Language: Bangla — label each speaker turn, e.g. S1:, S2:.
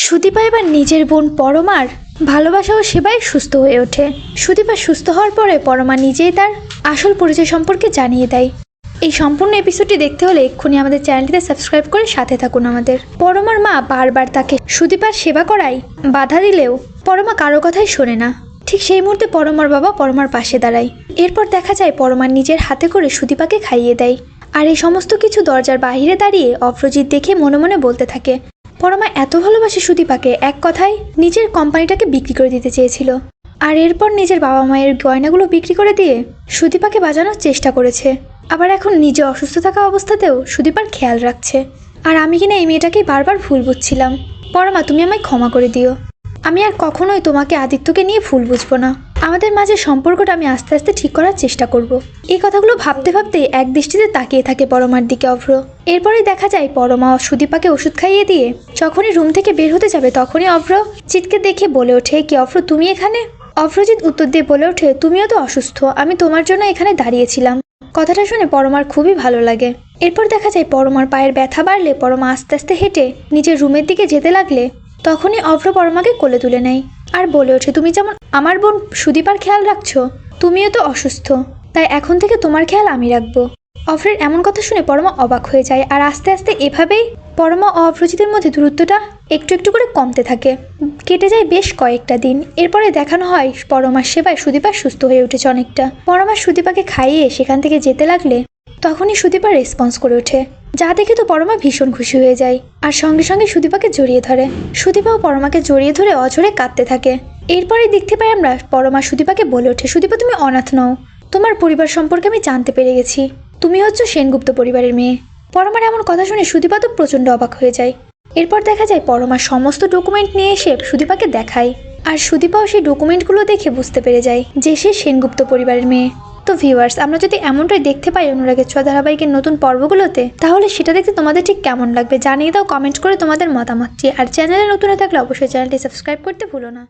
S1: সুদীপা এবার নিজের বোন পরমার ভালোবাসা ও সেবায় সুস্থ হয়ে ওঠে। সুদীপা সুস্থ হওয়ার পরে পরমা নিজেই তার আসল পরিচয় সম্পর্কে জানিয়ে দেয়। এই সম্পূর্ণ এপিসোডটি দেখতে হলে এক্ষুনি আমাদের চ্যানেলটিতে সাবস্ক্রাইব করে সাথে থাকুন আমাদের। পরমার মা বারবার তাকে সুদীপার সেবা করায় বাধা দিলেও পরমা কারো কথাই শোনে না। ঠিক সেই মুহূর্তে পরমার বাবা পরমার পাশে দাঁড়ায়। এরপর দেখা যায় পরমা নিজের হাতে করে সুদীপাকে খাইয়ে দেয়। আর এই সমস্ত কিছু দরজার বাইরে দাঁড়িয়ে অফরোজিৎ দেখে মনে মনে বলতে থাকে, পরমা এত ভালোবাসে সুদীপাকে, এক কথায় নিজের কোম্পানিটাকে বিক্রি করে দিতে চেয়েছিল। আর এরপর নিজের বাবা মায়ের গয়নাগুলো বিক্রি করে দিয়ে সুদীপাকে বাঁচানোর চেষ্টা করেছে। আবার এখন নিজে অসুস্থ থাকা অবস্থাতেও সুদীপার খেয়াল রাখছে। আর আমি কিনা এই মেয়েটাকেই বারবার ভুল বুঝছিলাম। পরমা, তুমি আমায় ক্ষমা করে দিও। আমি আর কখনোই তোমাকে আদিত্যকে নিয়ে ভুল বুঝবো না। আমাদের মাঝে সম্পর্কটা আমি আস্তে আস্তে ঠিক করার চেষ্টা করব। এই কথাগুলো ভাবতে ভাবতে এক দৃষ্টিতে তাকিয়ে থাকে পরমার দিকে অভ্র। এরপরেই দেখা যায় পরমা সুদীপাকে ওষুধ খাইয়ে দিয়ে যখনই রুম থেকে বের হতে যাবে তখনই অভ্র জিৎকে দেখে বলে ওঠে, কি অভ্র তুমি এখানে? অভ্রজিৎ উত্তর দিয়ে বলে ওঠে, তুমিও তো অসুস্থ, আমি তোমার জন্য এখানে দাঁড়িয়েছিলাম। কথাটা শুনে পরমার খুবই ভালো লাগে। এরপর দেখা যায় পরমার পায়ের ব্যথা বাড়লে পরমা আস্তে আস্তে হেঁটে নিজের রুমের দিকে যেতে লাগলে তখনই অভ্র পরমাকে কোলে তুলে নেয় আর বলে ওঠে, তুমি যেমন আমার বোন সুদীপার খেয়াল রাখছো, তুমিও তো অসুস্থ, তাই এখন থেকে তোমার খেয়াল আমি রাখবো। অভ্রের এমন কথা শুনে পরমা অবাক হয়ে যায়। আর আস্তে আস্তে এভাবেই পরমা ও অভ্রজিতের মধ্যে দূরত্বটা একটু একটু করে কমতে থাকে। কেটে যায় বেশ কয়েকটা দিন। এরপরে দেখানো হয় পরমার সেবায় সুদীপা সুস্থ হয়ে উঠেছে অনেকটা। পরমা সুদীপাকে খাইয়ে সেখান থেকে যেতে লাগলে তখনই সুদীপা রেসপন্স করে ওঠে, যা দেখে তো পরমা ভীষণ খুশি হয়ে যায় আর সঙ্গে সঙ্গে সুদীপাকে জড়িয়ে ধরে। সুদীপাও পরমাকে জড়িয়ে ধরে অঝরে কাঁদতে থাকে। এরপরে দেখতে পাই আমরা পরমা সুদীপাকে বলে ওঠে, সুদীপা তুমি অনাথ নও, তোমার পরিবার সম্পর্কে আমি জানতে পেরে গেছি, তুমি হচ্ছে সেনগুপ্ত পরিবারের মেয়ে। পরমার এমন কথা শুনে সুদীপা তো প্রচণ্ড অবাক হয়ে যায়। এরপর দেখা যায় পরমা সমস্ত ডকুমেন্ট নিয়ে এসে সুদীপাকে দেখায়। আর সুদীপাও সেই ডকুমেন্টগুলো দেখে বুঝতে পেরে যায় যে সে সেনগুপ্ত পরিবারের মেয়ে। তো ভিউয়ার্স, আমরা যদি এমনটাই দেখতে পাই অনুরাগের ছোঁয়া ধারাবাহিকের নতুন পর্বগুলোতে, তাহলে সেটা দেখতে তোমাদের ঠিক কেমন লাগবে জানিয়ে দাও কমেন্ট করে তোমাদের মতামতটি। আর চ্যানেলে নতুন হয়ে থাকলে অবশ্যই চ্যানেলটি সাবস্ক্রাইব করতে ভুলো না।